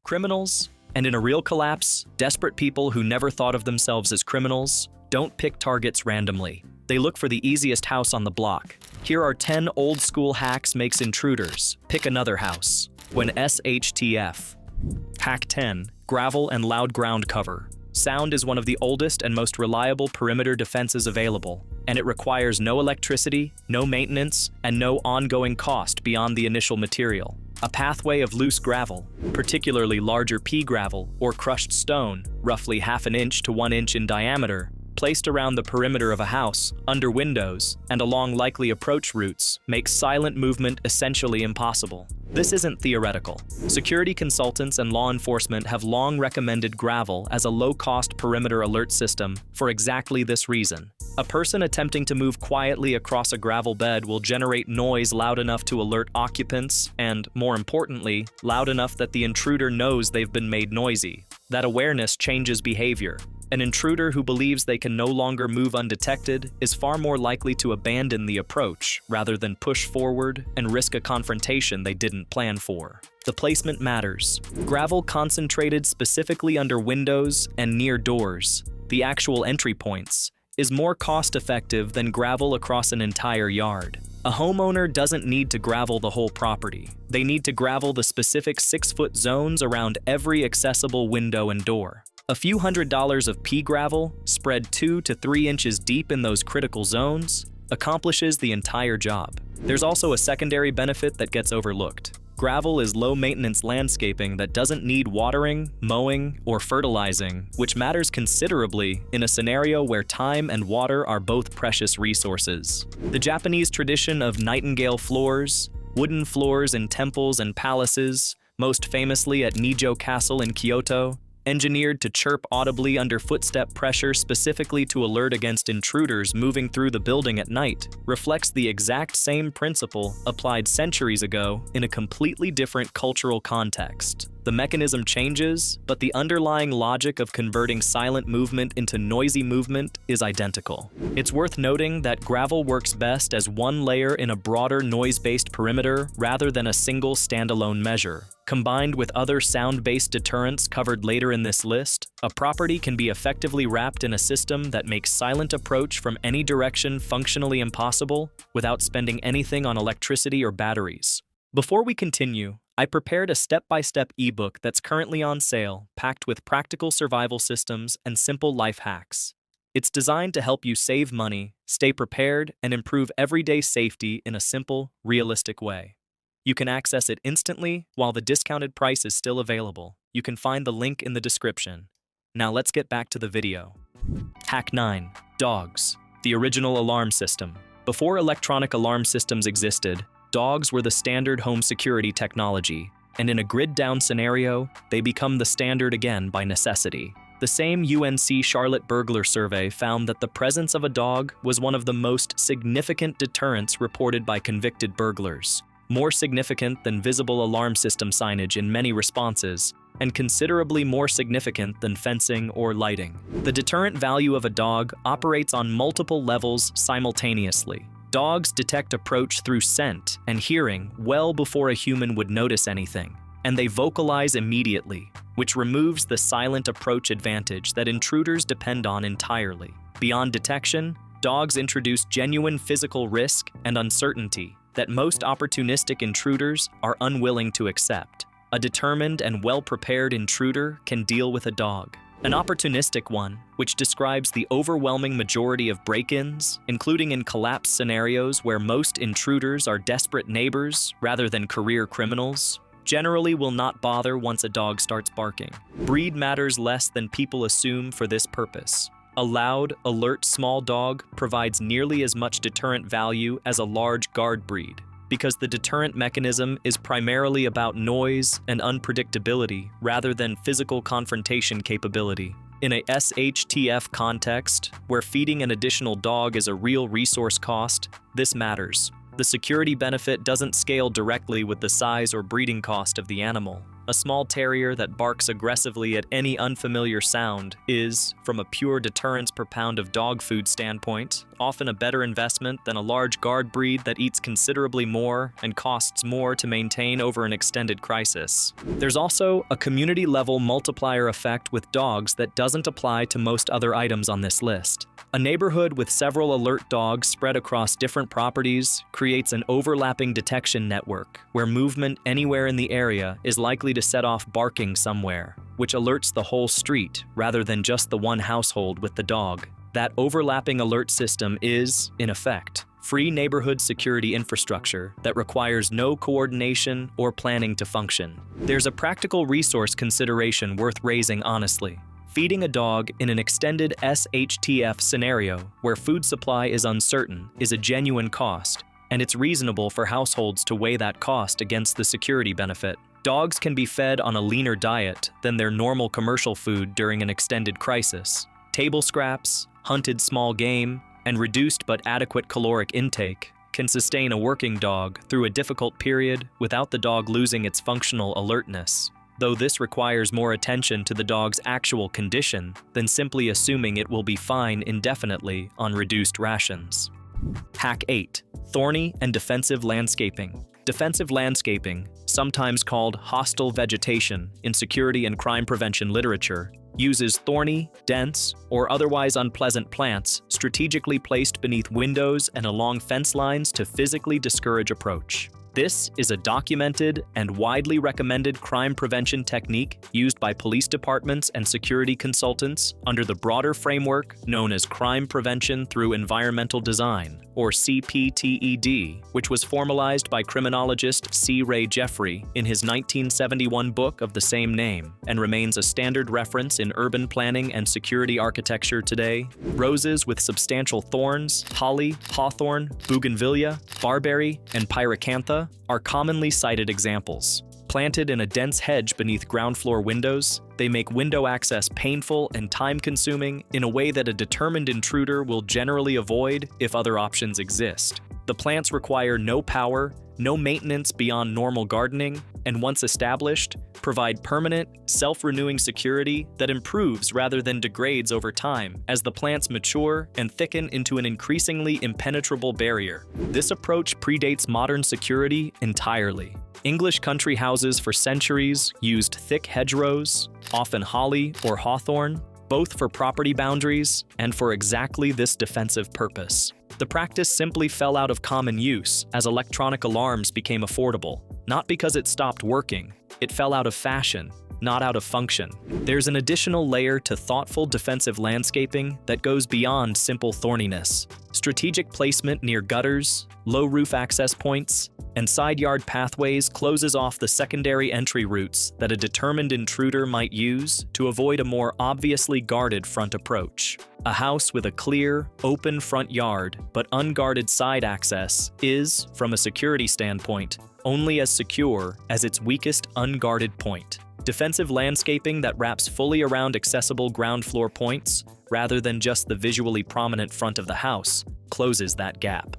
Criminals, and in a real collapse, desperate people who never thought of themselves as criminals, don't pick targets randomly. They look for the easiest house on the block. Here are 10 old-school hacks makes intruders. Pick another house. When SHTF. Hack 10. Gravel and loud ground cover. Sound is one of the oldest and most reliable perimeter defenses available, and it requires no electricity, no maintenance, and no ongoing cost beyond the initial material. A pathway of loose gravel, particularly larger pea gravel or crushed stone, roughly ½ inch to 1 inch in diameter, placed around the perimeter of a house, under windows, and along likely approach routes, makes silent movement essentially impossible. This isn't theoretical. Security consultants and law enforcement have long recommended gravel as a low-cost perimeter alert system for exactly this reason. A person attempting to move quietly across a gravel bed will generate noise loud enough to alert occupants and, more importantly, loud enough that the intruder knows they've been made noisy. That awareness changes behavior. An intruder who believes they can no longer move undetected is far more likely to abandon the approach rather than push forward and risk a confrontation they didn't plan for. The placement matters. Gravel concentrated specifically under windows and near doors, the actual entry points, is more cost-effective than gravel across an entire yard. A homeowner doesn't need to gravel the whole property. They need to gravel the specific 6-foot zones around every accessible window and door. A few $100s of pea gravel, spread 2 to 3 inches deep in those critical zones, accomplishes the entire job. There's also a secondary benefit that gets overlooked. Gravel is low-maintenance landscaping that doesn't need watering, mowing, or fertilizing, which matters considerably in a scenario where time and water are both precious resources. The Japanese tradition of nightingale floors, wooden floors in temples and palaces, most famously at Nijo Castle in Kyoto, engineered to chirp audibly under footstep pressure specifically to alert against intruders moving through the building at night, reflects the exact same principle applied centuries ago in a completely different cultural context. The mechanism changes, but the underlying logic of converting silent movement into noisy movement is identical. It's worth noting that gravel works best as one layer in a broader noise-based perimeter rather than a single standalone measure. Combined with other sound-based deterrents covered later in this list, a property can be effectively wrapped in a system that makes silent approach from any direction functionally impossible without spending anything on electricity or batteries. Before we continue, I prepared a step-by-step ebook that's currently on sale, packed with practical survival systems and simple life hacks. It's designed to help you save money, stay prepared, and improve everyday safety in a simple, realistic way. You can access it instantly while the discounted price is still available. You can find the link in the description. Now let's get back to the video. Hack 9. Dogs. The original alarm system. Before electronic alarm systems existed, dogs were the standard home security technology, and in a grid-down scenario, they become the standard again by necessity. The same UNC Charlotte burglar survey found that the presence of a dog was one of the most significant deterrents reported by convicted burglars, more significant than visible alarm system signage in many responses, and considerably more significant than fencing or lighting. The deterrent value of a dog operates on multiple levels simultaneously. Dogs detect approach through scent and hearing well before a human would notice anything, and they vocalize immediately, which removes the silent approach advantage that intruders depend on entirely. Beyond detection, dogs introduce genuine physical risk and uncertainty that most opportunistic intruders are unwilling to accept. A determined and well-prepared intruder can deal with a dog. An opportunistic one, which describes the overwhelming majority of break-ins, including in collapse scenarios where most intruders are desperate neighbors rather than career criminals, generally will not bother once a dog starts barking. Breed matters less than people assume for this purpose. A loud, alert small dog provides nearly as much deterrent value as a large guard breed, because the deterrent mechanism is primarily about noise and unpredictability rather than physical confrontation capability. In a SHTF context, where feeding an additional dog is a real resource cost, this matters. The security benefit doesn't scale directly with the size or breeding cost of the animal. A small terrier that barks aggressively at any unfamiliar sound is, from a pure deterrence per pound of dog food standpoint, often a better investment than a large guard breed that eats considerably more and costs more to maintain over an extended crisis. There's also a community-level multiplier effect with dogs that doesn't apply to most other items on this list. A neighborhood with several alert dogs spread across different properties creates an overlapping detection network where movement anywhere in the area is likely to set off barking somewhere, which alerts the whole street rather than just the one household with the dog. That overlapping alert system is, in effect, free neighborhood security infrastructure that requires no coordination or planning to function. There's a practical resource consideration worth raising honestly. Feeding a dog in an extended SHTF scenario where food supply is uncertain is a genuine cost, and it's reasonable for households to weigh that cost against the security benefit. Dogs can be fed on a leaner diet than their normal commercial food during an extended crisis. Table scraps, hunted small game, and reduced but adequate caloric intake can sustain a working dog through a difficult period without the dog losing its functional alertness, though this requires more attention to the dog's actual condition than simply assuming it will be fine indefinitely on reduced rations. Hack 8. Thorny and defensive landscaping. Defensive landscaping, sometimes called hostile vegetation in security and crime prevention literature, uses thorny, dense, or otherwise unpleasant plants strategically placed beneath windows and along fence lines to physically discourage approach. This is a documented and widely recommended crime prevention technique used by police departments and security consultants under the broader framework known as Crime Prevention Through Environmental Design, or CPTED, which was formalized by criminologist C. Ray Jeffrey in his 1971 book of the same name and remains a standard reference in urban planning and security architecture today. Roses with substantial thorns, holly, hawthorn, bougainvillea, barberry, and pyracantha are commonly cited examples. Planted in a dense hedge beneath ground floor windows, they make window access painful and time-consuming in a way that a determined intruder will generally avoid if other options exist. The plants require no power, no maintenance beyond normal gardening, and once established, provide permanent, self-renewing security that improves rather than degrades over time as the plants mature and thicken into an increasingly impenetrable barrier. This approach predates modern security entirely. English country houses for centuries used thick hedgerows, often holly or hawthorn, both for property boundaries and for exactly this defensive purpose. The practice simply fell out of common use as electronic alarms became affordable, not because it stopped working. It fell out of fashion, not out of function. There's an additional layer to thoughtful defensive landscaping that goes beyond simple thorniness. Strategic placement near gutters, low roof access points, and side yard pathways closes off the secondary entry routes that a determined intruder might use to avoid a more obviously guarded front approach. A house with a clear, open front yard but unguarded side access is, from a security standpoint, only as secure as its weakest unguarded point. Defensive landscaping that wraps fully around accessible ground floor points, rather than just the visually prominent front of the house, closes that gap.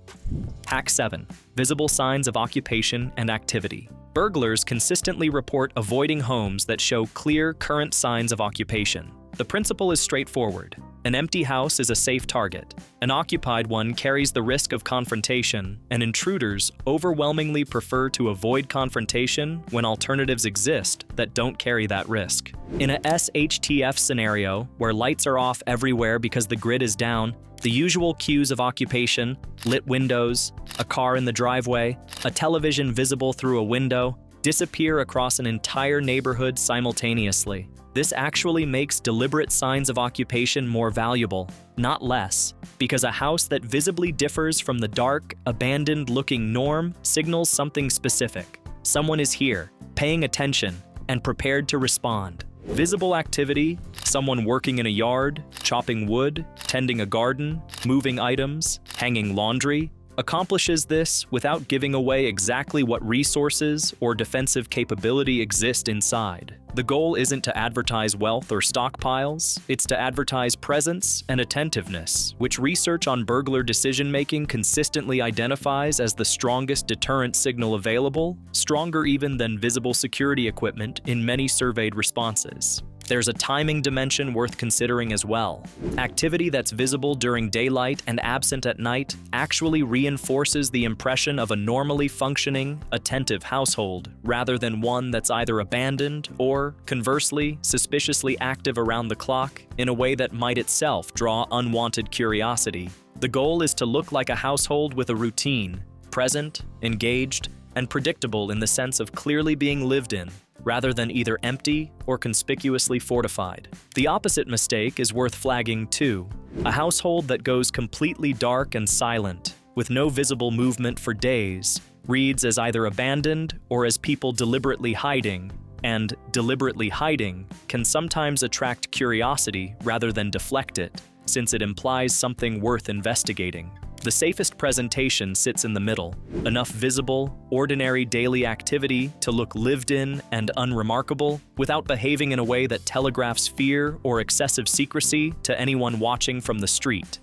Hack 7. Visible signs of occupation and activity. Burglars consistently report avoiding homes that show clear current signs of occupation. The principle is straightforward. An empty house is a safe target. An occupied one carries the risk of confrontation, and intruders overwhelmingly prefer to avoid confrontation when alternatives exist that don't carry that risk. In a SHTF scenario, where lights are off everywhere because the grid is down, the usual cues of occupation, lit windows, a car in the driveway, a television visible through a window, disappear across an entire neighborhood simultaneously. This actually makes deliberate signs of occupation more valuable, not less, because a house that visibly differs from the dark, abandoned-looking norm signals something specific. Someone is here, paying attention, and prepared to respond. Visible activity, someone working in a yard, chopping wood, tending a garden, moving items, hanging laundry, accomplishes this without giving away exactly what resources or defensive capability exist inside. The goal isn't to advertise wealth or stockpiles, it's to advertise presence and attentiveness, which research on burglar decision-making consistently identifies as the strongest deterrent signal available, stronger even than visible security equipment in many surveyed responses. There's a timing dimension worth considering as well. Activity that's visible during daylight and absent at night actually reinforces the impression of a normally functioning, attentive household, rather than one that's either abandoned or, conversely, suspiciously active around the clock in a way that might itself draw unwanted curiosity. The goal is to look like a household with a routine, present, engaged, and predictable in the sense of clearly being lived in, rather than either empty or conspicuously fortified. The opposite mistake is worth flagging too. A household that goes completely dark and silent, with no visible movement for days, reads as either abandoned or as people deliberately hiding, and deliberately hiding can sometimes attract curiosity rather than deflect it, since it implies something worth investigating. The safest presentation sits in the middle, enough visible, ordinary daily activity to look lived in and unremarkable without behaving in a way that telegraphs fear or excessive secrecy to anyone watching from the street.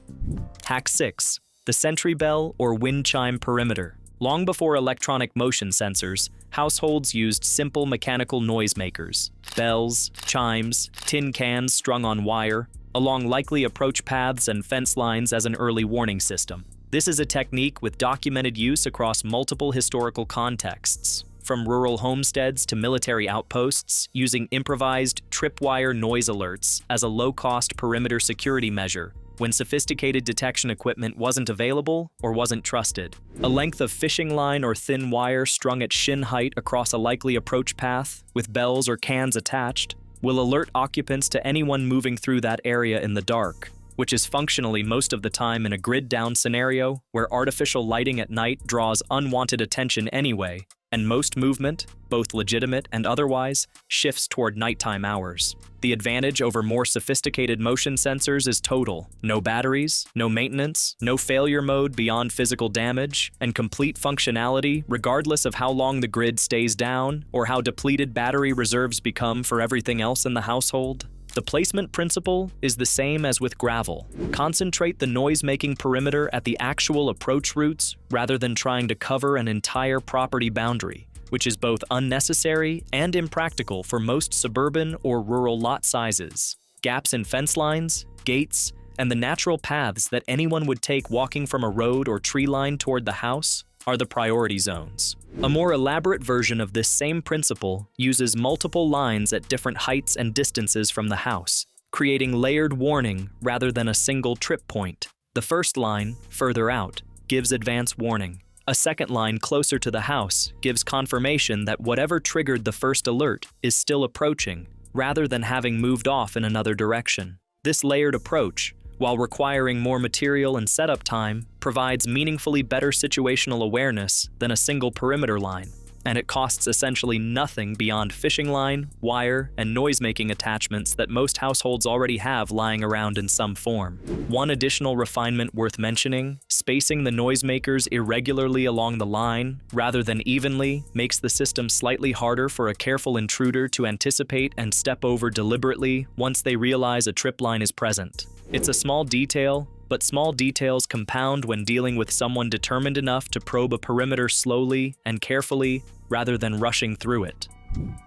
Hack 6. The sentry bell or wind chime perimeter. Long before electronic motion sensors, households used simple mechanical noisemakers, bells, chimes, tin cans strung on wire, along likely approach paths and fence lines as an early warning system. This is a technique with documented use across multiple historical contexts, from rural homesteads to military outposts, using improvised tripwire noise alerts as a low-cost perimeter security measure when sophisticated detection equipment wasn't available or wasn't trusted. A length of fishing line or thin wire strung at shin height across a likely approach path, with bells or cans attached, will alert occupants to anyone moving through that area in the dark, which is functionally most of the time in a grid-down scenario where artificial lighting at night draws unwanted attention anyway, and most movement, both legitimate and otherwise, shifts toward nighttime hours. The advantage over more sophisticated motion sensors is total: no batteries, no maintenance, no failure mode beyond physical damage, and complete functionality regardless of how long the grid stays down or how depleted battery reserves become for everything else in the household. The placement principle is the same as with gravel. Concentrate the noise-making perimeter at the actual approach routes rather than trying to cover an entire property boundary, which is both unnecessary and impractical for most suburban or rural lot sizes. Gaps in fence lines, gates, and the natural paths that anyone would take walking from a road or tree line toward the house are the priority zones. A more elaborate version of this same principle uses multiple lines at different heights and distances from the house, creating layered warning rather than a single trip point. The first line, further out, gives advance warning. A second line closer to the house gives confirmation that whatever triggered the first alert is still approaching, rather than having moved off in another direction. This layered approach, while requiring more material and setup time, provides meaningfully better situational awareness than a single perimeter line, and it costs essentially nothing beyond fishing line, wire, and noise-making attachments that most households already have lying around in some form. One additional refinement worth mentioning: spacing the noisemakers irregularly along the line, rather than evenly, makes the system slightly harder for a careful intruder to anticipate and step over deliberately once they realize a trip line is present. It's a small detail, but small details compound when dealing with someone determined enough to probe a perimeter slowly and carefully rather than rushing through it.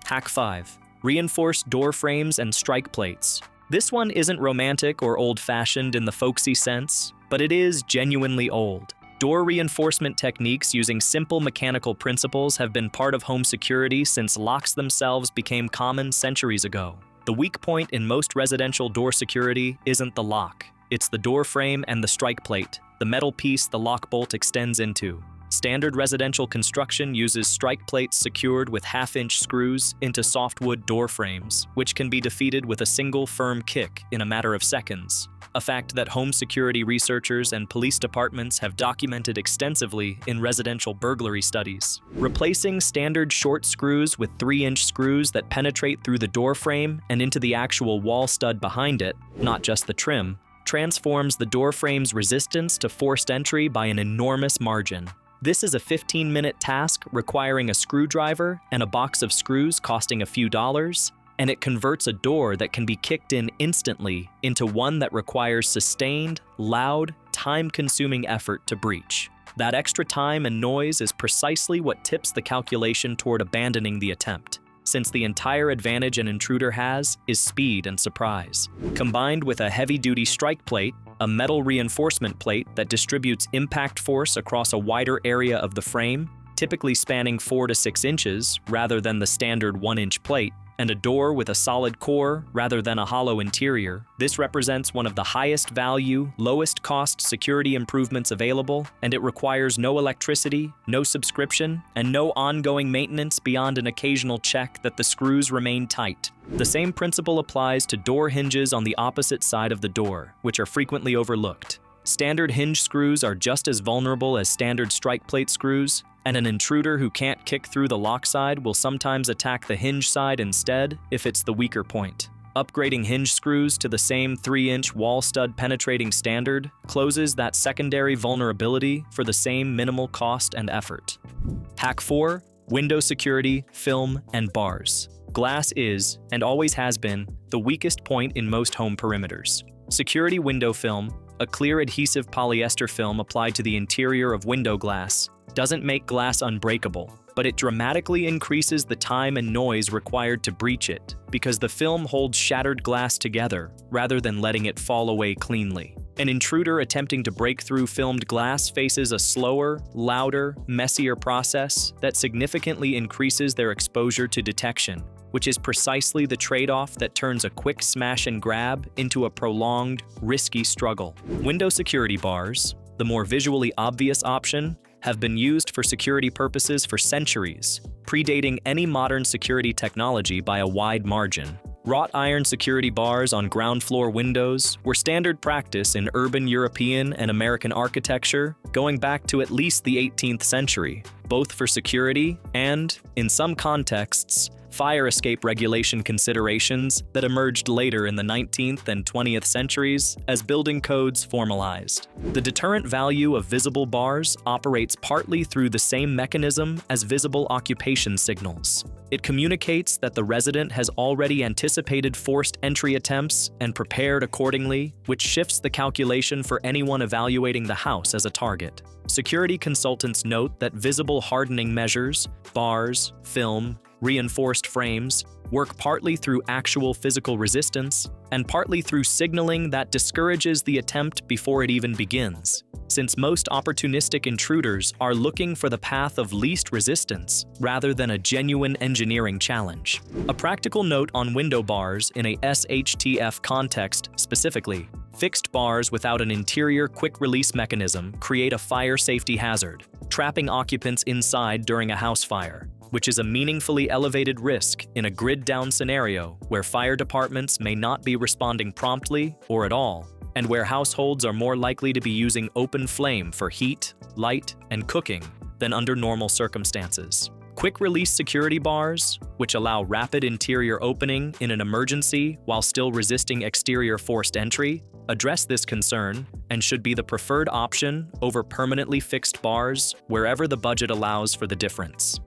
Hack 5. Reinforced door frames and strike plates. This one isn't romantic or old-fashioned in the folksy sense, but it is genuinely old. Door reinforcement techniques using simple mechanical principles have been part of home security since locks themselves became common centuries ago. The weak point in most residential door security isn't the lock. It's the door frame and the strike plate, the metal piece the lock bolt extends into. Standard residential construction uses strike plates secured with half-inch screws into softwood door frames, which can be defeated with a single firm kick in a matter of seconds, a fact that home security researchers and police departments have documented extensively in residential burglary studies. Replacing standard short screws with 3-inch screws that penetrate through the door frame and into the actual wall stud behind it, not just the trim, transforms the door frame's resistance to forced entry by an enormous margin. This is a 15-minute task requiring a screwdriver and a box of screws costing a few dollars, and it converts a door that can be kicked in instantly into one that requires sustained, loud, time-consuming effort to breach. That extra time and noise is precisely what tips the calculation toward abandoning the attempt, since the entire advantage an intruder has is speed and surprise. Combined with a heavy-duty strike plate, a metal reinforcement plate that distributes impact force across a wider area of the frame, typically spanning 4 to 6 inches rather than the standard 1-inch plate, and a door with a solid core rather than a hollow interior, this represents one of the highest value, lowest cost security improvements available, and it requires no electricity, no subscription, and no ongoing maintenance beyond an occasional check that the screws remain tight. The same principle applies to door hinges on the opposite side of the door, which are frequently overlooked. Standard hinge screws are just as vulnerable as standard strike plate screws, and an intruder who can't kick through the lock side will sometimes attack the hinge side instead if it's the weaker point. Upgrading hinge screws to the same 3-inch wall stud penetrating standard closes that secondary vulnerability for the same minimal cost and effort. Hack 4. Window security, film, and bars. Glass is, and always has been, the weakest point in most home perimeters. Security window film, a clear adhesive polyester film applied to the interior of window glass, doesn't make glass unbreakable, but it dramatically increases the time and noise required to breach it because the film holds shattered glass together rather than letting it fall away cleanly. An intruder attempting to break through filmed glass faces a slower, louder, messier process that significantly increases their exposure to detection, which is precisely the trade-off that turns a quick smash and grab into a prolonged, risky struggle. Window security bars, the more visually obvious option, have been used for security purposes for centuries, predating any modern security technology by a wide margin. Wrought iron security bars on ground floor windows were standard practice in urban European and American architecture going back to at least the 18th century, both for security and, in some contexts, fire escape regulation considerations that emerged later in the 19th and 20th centuries as building codes formalized. The deterrent value of visible bars operates partly through the same mechanism as visible occupation signals. It communicates that the resident has already anticipated forced entry attempts and prepared accordingly, which shifts the calculation for anyone evaluating the house as a target. Security consultants note that visible hardening measures, bars, film, reinforced frames, work partly through actual physical resistance and partly through signaling that discourages the attempt before it even begins, since most opportunistic intruders are looking for the path of least resistance rather than a genuine engineering challenge. A practical note on window bars in a SHTF context specifically: fixed bars without an interior quick-release mechanism create a fire safety hazard, trapping occupants inside during a house fire, which is a meaningfully elevated risk in a grid-down scenario where fire departments may not be responding promptly or at all, and where households are more likely to be using open flame for heat, light, and cooking than under normal circumstances. Quick-release security bars, which allow rapid interior opening in an emergency while still resisting exterior forced entry, address this concern and should be the preferred option over permanently fixed bars wherever the budget allows for the difference.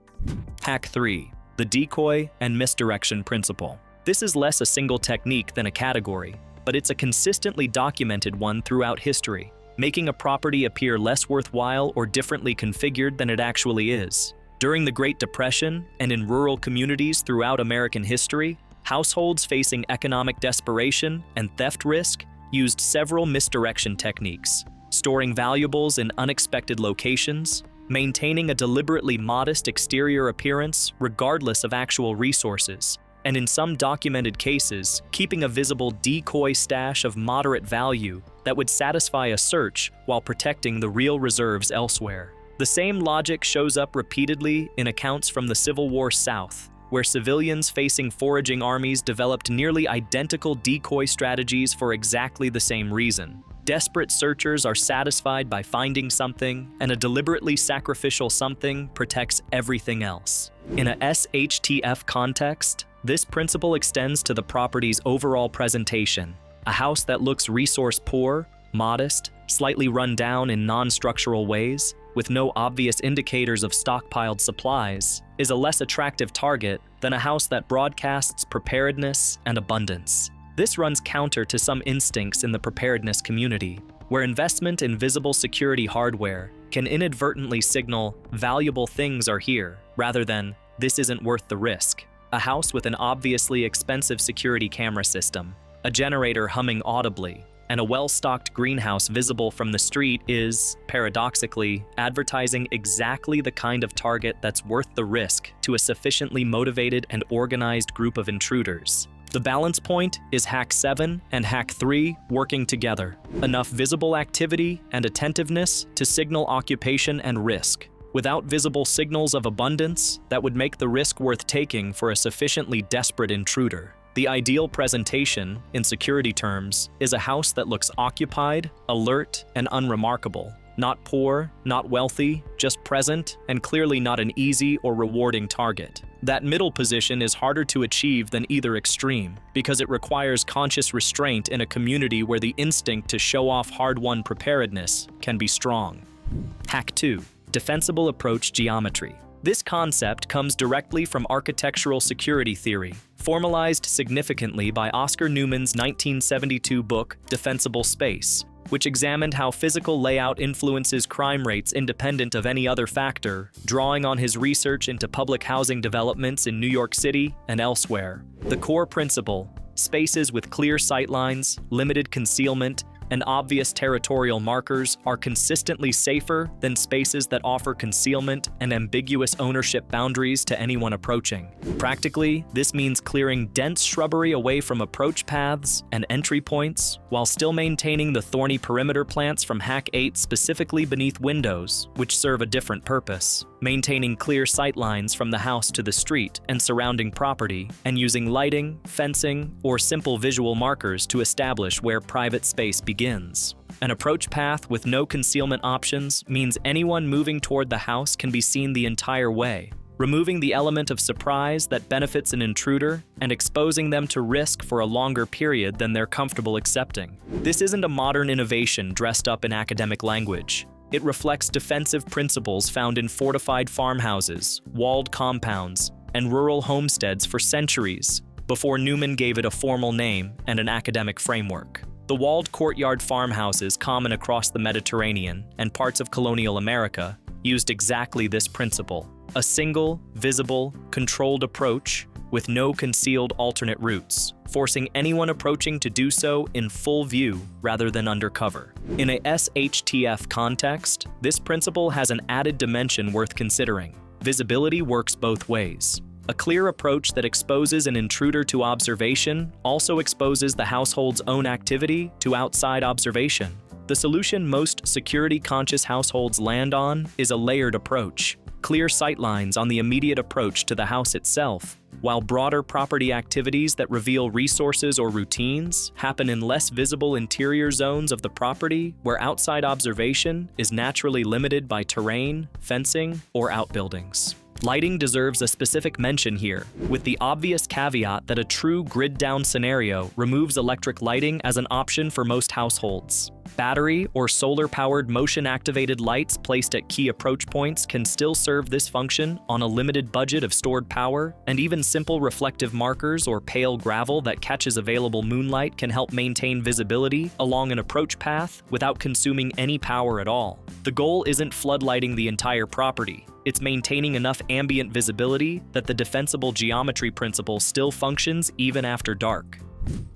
Hack 3. The decoy and misdirection principle. This is less a single technique than a category, but it's a consistently documented one throughout history, making a property appear less worthwhile or differently configured than it actually is. During the Great Depression and in rural communities throughout American history, households facing economic desperation and theft risk used several misdirection techniques, storing valuables in unexpected locations, maintaining a deliberately modest exterior appearance regardless of actual resources, and in some documented cases, keeping a visible decoy stash of moderate value that would satisfy a search while protecting the real reserves elsewhere. The same logic shows up repeatedly in accounts from the Civil War South, where civilians facing foraging armies developed nearly identical decoy strategies for exactly the same reason. Desperate searchers are satisfied by finding something, and a deliberately sacrificial something protects everything else. In a SHTF context, this principle extends to the property's overall presentation, A house that looks resource poor, modest, slightly run down in non-structural ways, with no obvious indicators of stockpiled supplies, is a less attractive target than a house that broadcasts preparedness and abundance. This runs counter to some instincts in the preparedness community, where investment in visible security hardware can inadvertently signal valuable things are here, rather than this isn't worth the risk. A house with an obviously expensive security camera system, a generator humming audibly, and a well-stocked greenhouse visible from the street is, paradoxically, advertising exactly the kind of target that's worth the risk to a sufficiently motivated and organized group of intruders. The balance point is Hack 7 and Hack 3 working together. Enough visible activity and attentiveness to signal occupation and risk, without visible signals of abundance that would make the risk worth taking for a sufficiently desperate intruder. The ideal presentation, in security terms, is a house that looks occupied, alert, and unremarkable. Not poor, not wealthy, just present, and clearly not an easy or rewarding target. That middle position is harder to achieve than either extreme, because it requires conscious restraint in a community where the instinct to show off hard-won preparedness can be strong. Hack 2. Defensible approach geometry. This concept comes directly from architectural security theory, formalized significantly by Oscar Newman's 1972 book, Defensible Space, which examined how physical layout influences crime rates independent of any other factor, drawing on his research into public housing developments in New York City and elsewhere. The core principle, spaces with clear sightlines, limited concealment, and obvious territorial markers are consistently safer than spaces that offer concealment and ambiguous ownership boundaries to anyone approaching. Practically, this means clearing dense shrubbery away from approach paths and entry points, while still maintaining the thorny perimeter plants from Hack 8 specifically beneath windows, which serve a different purpose. Maintaining clear sightlines from the house to the street and surrounding property, and using lighting, fencing, or simple visual markers to establish where private space begins. An approach path with no concealment options means anyone moving toward the house can be seen the entire way, removing the element of surprise that benefits an intruder and exposing them to risk for a longer period than they're comfortable accepting. This isn't a modern innovation dressed up in academic language. It reflects defensive principles found in fortified farmhouses, walled compounds, and rural homesteads for centuries, before Newman gave it a formal name and an academic framework. The walled courtyard farmhouses common across the Mediterranean and parts of colonial America used exactly this principle: a single, visible, controlled approach with no concealed alternate routes, forcing anyone approaching to do so in full view rather than undercover. In a SHTF context, this principle has an added dimension worth considering. Visibility works both ways. A clear approach that exposes an intruder to observation also exposes the household's own activity to outside observation. The solution most security-conscious households land on is a layered approach. Clear sightlines on the immediate approach to the house itself, while broader property activities that reveal resources or routines happen in less visible interior zones of the property where outside observation is naturally limited by terrain, fencing, or outbuildings. Lighting deserves a specific mention here, with the obvious caveat that a true grid-down scenario removes electric lighting as an option for most households. Battery or solar-powered motion-activated lights placed at key approach points can still serve this function on a limited budget of stored power, and even simple reflective markers or pale gravel that catches available moonlight can help maintain visibility along an approach path without consuming any power at all. The goal isn't floodlighting the entire property. It's maintaining enough ambient visibility that the defensible geometry principle still functions even after dark.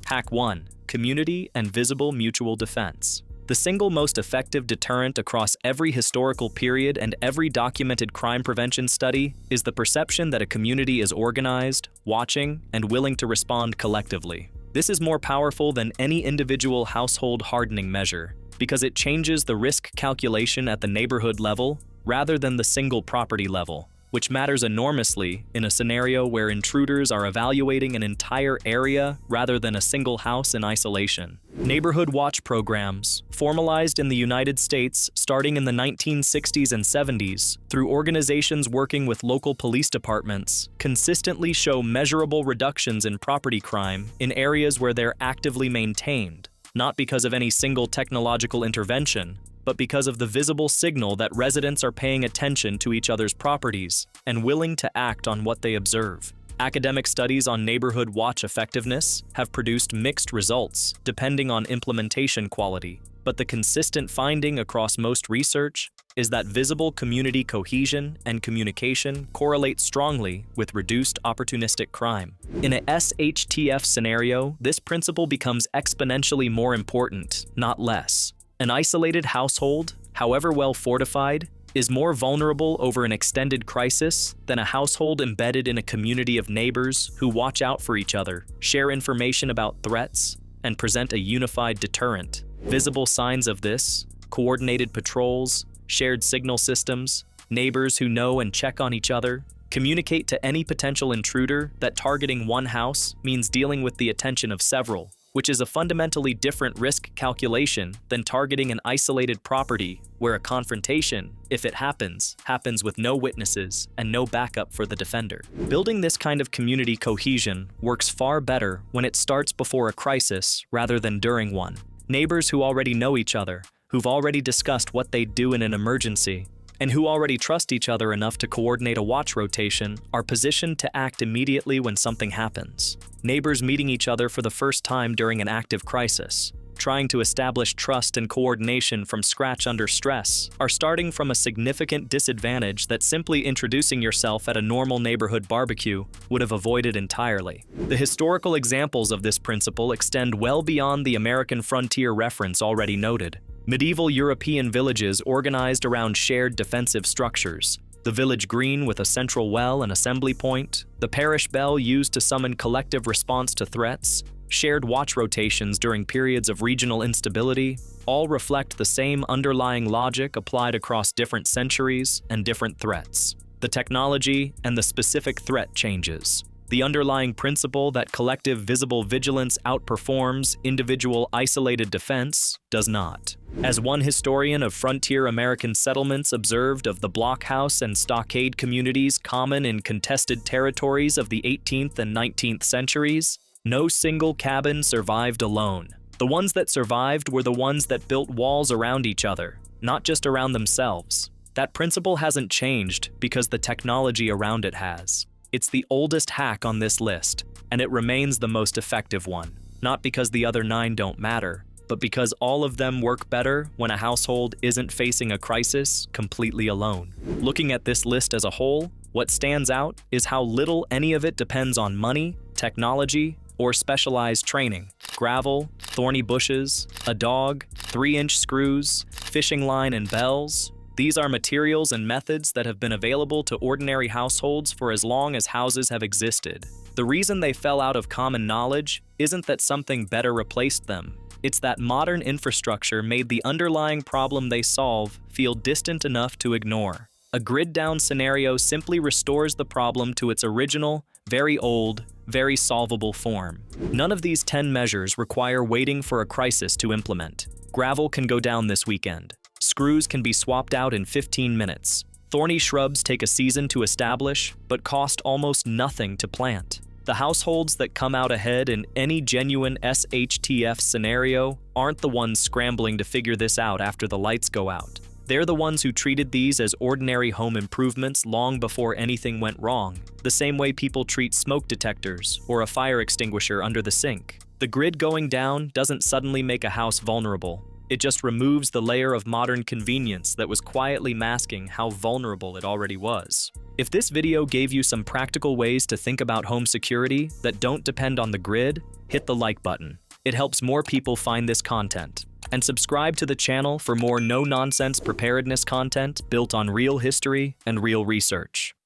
Hack 1. Community and visible mutual defense. The single most effective deterrent across every historical period and every documented crime prevention study is the perception that a community is organized, watching, and willing to respond collectively. This is more powerful than any individual household hardening measure because it changes the risk calculation at the neighborhood level rather than the single property level. which matters enormously in a scenario where intruders are evaluating an entire area rather than a single house in isolation. Neighborhood watch programs, formalized in the United States starting in the 1960s and 70s through organizations working with local police departments, consistently show measurable reductions in property crime in areas where they're actively maintained, not because of any single technological intervention, but because of the visible signal that residents are paying attention to each other's properties and willing to act on what they observe. Academic studies on neighborhood watch effectiveness have produced mixed results depending on implementation quality, but the consistent finding across most research is that visible community cohesion and communication correlate strongly with reduced opportunistic crime. In a SHTF scenario, this principle becomes exponentially more important, not less. An isolated household, however well fortified, is more vulnerable over an extended crisis than a household embedded in a community of neighbors who watch out for each other, share information about threats, and present a unified deterrent. Visible signs of this: coordinated patrols, shared signal systems, neighbors who know and check on each other, communicate to any potential intruder that targeting one house means dealing with the attention of several, which is a fundamentally different risk calculation than targeting an isolated property where a confrontation, if it happens with no witnesses and no backup for the defender. Building this kind of community cohesion works far better when it starts before a crisis rather than during one. Neighbors who already know each other, who've already discussed what they'd do in an emergency, and who already trust each other enough to coordinate a watch rotation are positioned to act immediately when something happens. Neighbors meeting each other for the first time during an active crisis, trying to establish trust and coordination from scratch under stress, are starting from a significant disadvantage that simply introducing yourself at a normal neighborhood barbecue would have avoided entirely. The historical examples of this principle extend well beyond the American frontier reference already noted. Medieval European villages organized around shared defensive structures. The village green with a central well and assembly point, the parish bell used to summon collective response to threats, shared watch rotations during periods of regional instability, all reflect the same underlying logic applied across different centuries and different threats. The technology and the specific threat changes. The underlying principle that collective visible vigilance outperforms individual isolated defense does not. As one historian of frontier American settlements observed of the blockhouse and stockade communities common in contested territories of the 18th and 19th centuries, no single cabin survived alone. The ones that survived were the ones that built walls around each other, not just around themselves. That principle hasn't changed because the technology around it has. It's the oldest hack on this list, and it remains the most effective one, not because the other 9 don't matter, but because all of them work better when a household isn't facing a crisis completely alone. Looking at this list as a whole, what stands out is how little any of it depends on money, technology, or specialized training. Gravel, thorny bushes, a dog, 3-inch screws, fishing line and bells. These are materials and methods that have been available to ordinary households for as long as houses have existed. The reason they fell out of common knowledge isn't that something better replaced them. It's that modern infrastructure made the underlying problem they solve feel distant enough to ignore. A grid-down scenario simply restores the problem to its original, very old, very solvable form. None of these 10 measures require waiting for a crisis to implement. Gravel can go down this weekend. Screws can be swapped out in 15 minutes. Thorny shrubs take a season to establish, but cost almost nothing to plant. The households that come out ahead in any genuine SHTF scenario aren't the ones scrambling to figure this out after the lights go out. They're the ones who treated these as ordinary home improvements long before anything went wrong, the same way people treat smoke detectors or a fire extinguisher under the sink. The grid going down doesn't suddenly make a house vulnerable. It just removes the layer of modern convenience that was quietly masking how vulnerable it already was. If this video gave you some practical ways to think about home security that don't depend on the grid, hit the like button. It helps more people find this content. And subscribe to the channel for more no-nonsense preparedness content built on real history and real research.